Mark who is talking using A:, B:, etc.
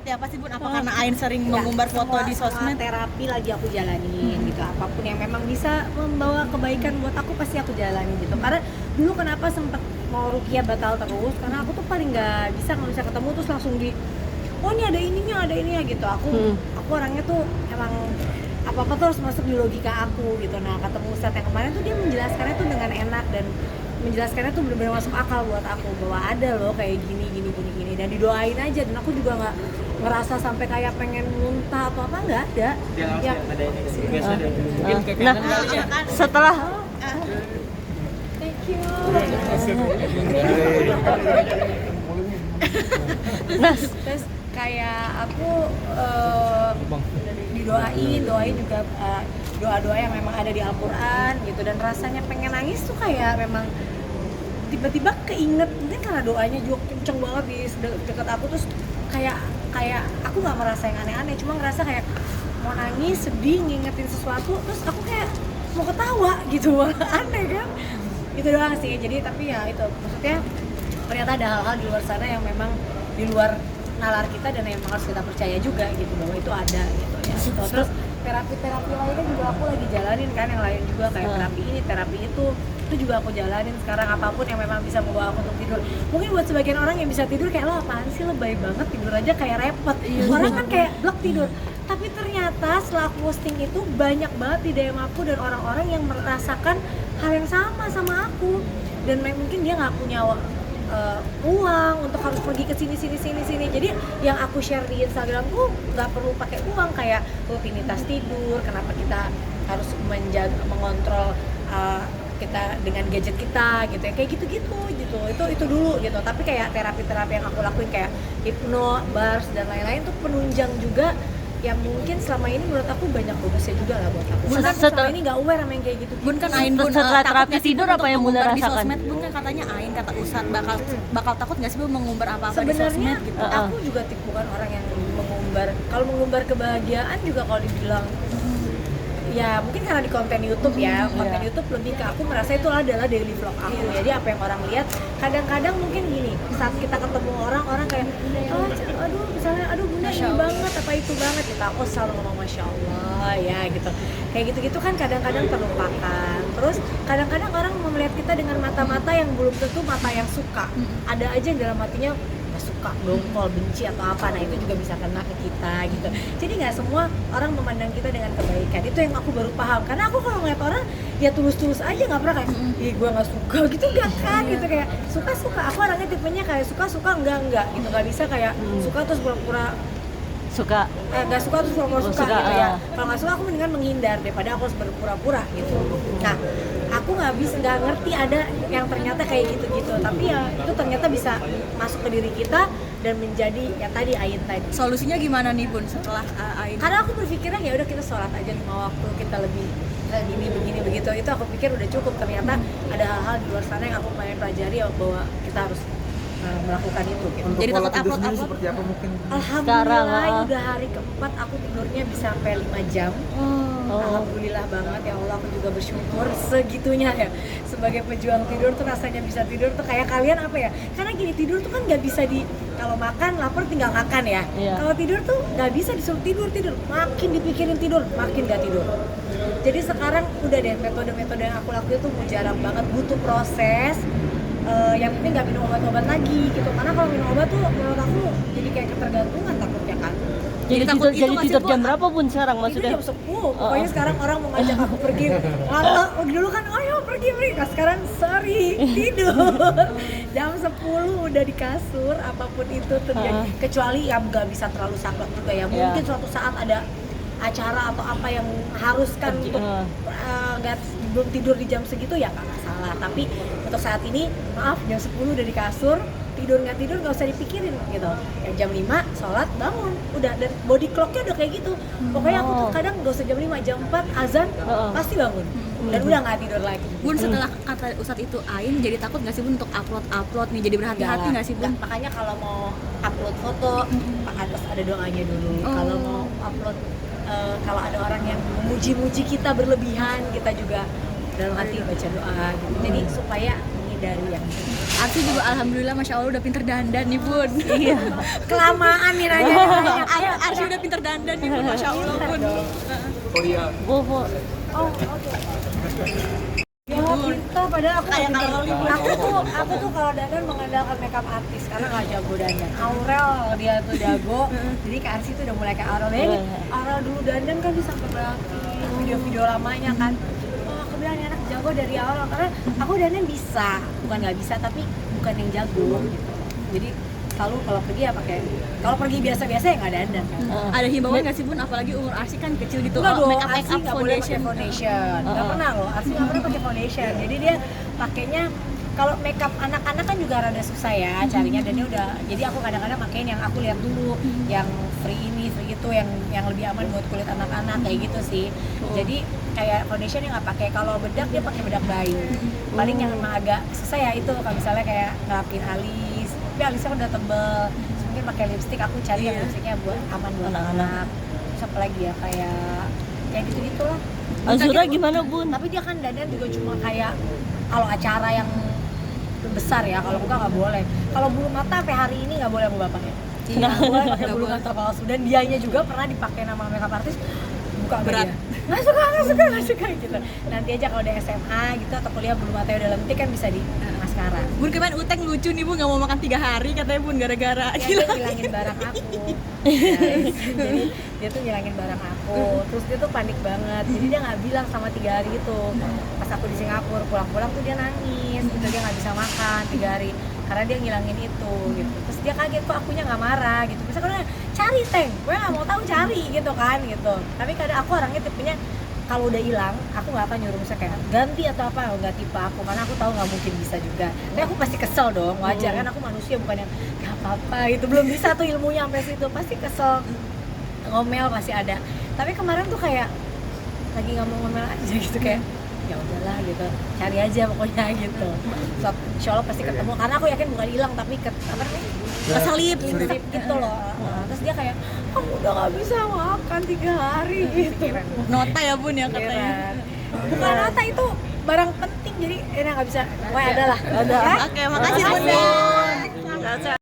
A: seperti apa sih Bun? Apa karena Ain sering mengumbar foto di sosmed?
B: Terapi lagi aku jalanin gitu, apapun yang memang bisa membawa kebaikan buat aku pasti aku jalanin gitu. Karena dulu kenapa sempet mau rukiah batal terus, karena aku tuh paling nggak bisa kalau bisa ketemu terus langsung oh ini ada ininya gitu. Aku orangnya tuh emang apa-apa tuh harus masuk di logika aku gitu. Nah ketemu Ustadz yang kemarin tuh dia menjelaskannya tuh dengan enak dan menjelaskannya tuh benar-benar masuk akal buat aku bahwa ada loh kayak gini dan didoain aja, dan aku juga nggak ngerasa sampai kayak pengen muntah atau apa, nggak ada. Ya,
C: Nah, setelah
B: thank you. Terus kayak aku doain juga doa-doa yang memang ada di Al-Quran gitu, dan rasanya pengen nangis tuh kayak memang tiba-tiba keinget, mungkin karena doanya juga kenceng banget di deket aku, terus kayak aku nggak merasa yang aneh-aneh, cuma ngerasa kayak mau nangis, sedih, ngingetin sesuatu, terus aku kayak mau ketawa gitu. Aneh kan, itu doang sih. Jadi tapi ya itu, maksudnya ternyata ada hal-hal di luar sana yang memang di luar nalar kita dan yang harus kita percaya juga gitu, bahwa itu ada gitu ya. Terus terapi lainnya juga aku lagi jalanin kan, yang lain juga kayak terapi ini, terapi itu juga aku jalanin sekarang. Apapun yang memang bisa membawa aku untuk tidur. Mungkin buat sebagian orang yang bisa tidur kayak, lo apaan sih, lebay banget tidur aja kayak repot. Orang kan kayak blok tidur. Tapi ternyata setelah aku posting itu banyak banget di DM aku dan orang-orang yang merasakan hal yang sama aku. Dan mungkin dia nggak punya uang untuk harus pergi ke sini. Jadi yang aku share di Instagramku nggak perlu pakai uang, kayak rutinitas tidur, kenapa kita harus mengontrol kita dengan gadget kita gitu ya, kayak gitu itu dulu gitu. Tapi kayak terapi yang aku lakuin kayak hipno, bars dan lain-lain tuh penunjang juga yang mungkin selama ini menurut aku banyak bagusnya juga lah buat aku. Karena aku selama ini nggak aware sama yang kayak gitu.
A: Bun kan Ain
C: setelah terapi tidur apa yang Bunda
A: di
C: rasakan?
A: sosmed, Bun kan katanya Ain, kata Ustadz bakal takut nggak sih Bun mengumbar apa-apa di
B: sebenarnya
A: sosmed gitu?
B: aku juga bukan orang yang mengumbar kebahagiaan juga kalau dibilang ya mungkin karena di konten YouTube ya, konten YouTube lebih ke aku merasa itu adalah daily vlog aku. Jadi apa yang orang lihat, kadang-kadang mungkin gini, saat kita ketemu orang kayak misalnya Bunda ini banget, apa itu banget gitu, aku selalu ngomong Masya Allah ya gitu. Kayak gitu-gitu kan kadang-kadang terlupakan. Terus kadang-kadang orang melihat kita dengan mata-mata yang belum tentu mata yang suka. Ada aja yang dalam hatinya suka, dongkol, benci atau apa, nah itu juga bisa kena ke kita gitu. Jadi nggak semua orang memandang kita dengan kebaikan. Itu yang aku baru paham, karena aku kalau ngeliat orang ya tulus-tulus aja, nggak pernah kayak ih gue nggak suka gitu, nggak kan gitu. Kayak suka aku orangnya tipenya kayak suka enggak gitu, nggak bisa kayak suka terus pura-pura
C: suka,
B: nggak suka terus pura-pura suka gitu ya. Kalau nggak suka aku mendingan menghindar daripada aku harus berpura-pura gitu. Nah aku nggak ngerti ada yang ternyata kayak gitu. Tapi ya itu ternyata bisa masuk ke diri kita dan menjadi ya tadi Ain tadi.
A: Solusinya gimana nih Bun setelah Ain?
B: Karena aku berpikirnya ya udah kita sholat aja 5 waktu, kita lebih begini begitu, itu aku pikir udah cukup. Ternyata ada hal-hal di luar sana yang aku pengen pelajari bahwa kita harus melakukan itu gitu.
D: Untuk
A: Jadi takut upload
D: seperti apa mungkin?
B: Alhamdulillah udah hari keempat aku tidurnya bisa sampai 5 jam. Alhamdulillah banget ya Allah, aku juga bersyukur segitunya ya. Sebagai pejuang tidur tuh rasanya bisa tidur tuh kayak kalian apa ya? Karena gini, tidur tuh kan nggak bisa kalau makan lapar tinggal makan ya. Kalau tidur tuh nggak bisa disuruh tidur, makin dipikirin tidur makin nggak tidur. Jadi sekarang udah deh metode-metode yang aku lakuin tuh jarang banget, butuh proses. Yang penting nggak minum obat-obat lagi gitu, karena kalau minum obat tuh menurut aku jadi kayak ketergantungan takutnya kan.
C: Jadi tidur jam berapa Bun sekarang maksudnya?
B: Itu jam 10, pokoknya sekarang orang mau ngajak aku pergi dulu kan, ayo pergi, nah sekarang sorry, tidur jam 10 udah di kasur, apapun itu terjadi. Kecuali ya nggak bisa terlalu saklek juga ya, mungkin suatu saat ada acara atau apa yang haruskan untuk belum tidur di jam segitu ya nggak masalah. Tapi untuk saat ini maaf, jam 10 udah di kasur, tidur nggak usah dipikirin gitu. Yang jam 5 sholat bangun udah, dan body clocknya udah kayak gitu. Pokoknya aku tuh kadang nggak usah jam 5, jam 4 azan pasti bangun dan udah nggak tidur lagi.
A: Bun setelah kata Ustadz itu Ain jadi takut nggak sih Bun untuk upload nih, jadi berhati-hati nggak sih Bun?
B: Makanya kalau mau upload foto harus ada doanya dulu. Kalau mau upload kalau ada orang yang memuji-muji kita berlebihan, kita juga dalam hati baca doa gitu. Jadi supaya menghindari yang
A: Arti juga alhamdulillah Masya Allah udah pinter dandan nih Bun.
C: Iya.
B: kelamaan nih nanya.
A: pinter dandan nih bun, masya Allah bun.
C: Bobo.
B: Oh, oke. Ya pintar, padahal aku
A: Kayak
B: nggak
A: kalau
B: pintar. Aku tuh kalau dandan mengandalkan makeup artis karena nggak jago dandan. Aurel dia tuh jago, jadi Kak Arsi tuh udah mulai kayak Aurel. Jadi Aurel dulu dandan kan bisa sampai berarti video-video lamanya kan. Oh, aku bilang ini anak jago dari awal karena aku dandan bisa, bukan nggak bisa tapi bukan yang jago gitu. Jadi selalu kalau pergi ya pakai, kalau pergi biasa-biasa ya nggak dandan kan.
A: Ada himbauan nggak sih bun, apalagi umur Arsi kan kecil gitu,
B: Enggak dong,
A: make up
B: Arsi nggak boleh pakai foundation. Nggak pernah loh, Arsi nggak pernah pakai foundation. Jadi dia pakainya, kalau makeup anak-anak kan juga rada susah ya carinya, dan dia udah, jadi aku kadang-kadang pakein yang aku lihat dulu, yang free ini, free itu, yang lebih aman buat kulit anak-anak kayak gitu sih. Jadi kayak foundation yang nggak pakai, kalau bedak dia pakai bedak bayi. Paling yang emang agak susah ya itu, kalau misalnya kayak ngerapin alis, tapi alisnya udah tebel. Terus mungkin pakai lipstick, aku cari yang lipstiknya buat aman buat anak-anak. Terus apa lagi ya, kayak gitu-gitu lah.
C: Azura gimana bun?
B: Tapi dia kan dandan juga cuma kayak kalau acara yang besar ya, kalau enggak nggak boleh. Kalau bulu mata sampai hari ini nggak boleh sama bapaknya. Nggak boleh pakai bulu mata palsu, dan dianya juga pernah dipakai nama makeup artis, buka sama
A: Berat.
B: dia. Nggak suka gitu. Nanti aja kalau udah SMA gitu atau kuliah bulu matanya udah lentik kan bisa di maskara.
A: Bun kemarin Uteng lucu nih bun, nggak mau makan 3 hari katanya bun gara-gara
B: Ya, dia ngilangin barang aku. Guys. Jadi dia tuh ngilangin barang aku, terus dia tuh panik banget, jadi dia nggak bilang sama 3 hari itu. Pas aku di Singapura pulang-pulang tuh dia nangis gitu, dia nggak bisa makan 3 hari karena dia ngilangin itu gitu. Terus dia kaget kok akunya nggak marah gitu, misalnya cari Teng, gue nggak mau tahu, cari gitu kan gitu. Tapi kadang aku orangnya tipenya kalau udah hilang, aku nggak akan nyuruh misalnya kayak ganti atau apa, nggak tipe aku, karena aku tahu nggak mungkin bisa juga. Tapi aku pasti kesel dong, wajar kan, aku manusia bukan yang nggak apa-apa gitu, belum bisa tuh ilmunya sampai situ, pasti kesel, ngomel pasti ada. Tapi kemarin tuh kayak lagi nggak mau ngomel aja gitu, kayak ya udahlah gitu, cari aja pokoknya gitu. So, insya Allah pasti ketemu, karena aku yakin bukan hilang tapi apa namanya,
A: keselip
B: gitu loh. Terus dia kayak, kamu udah nggak bisa makan 3 hari gitu.
A: nota ya bun ya katanya.
B: Bukan nota, itu barang penting, jadi enak nggak bisa. Pokoknya ada lah.
C: Ada.
A: Oke, makasih bun.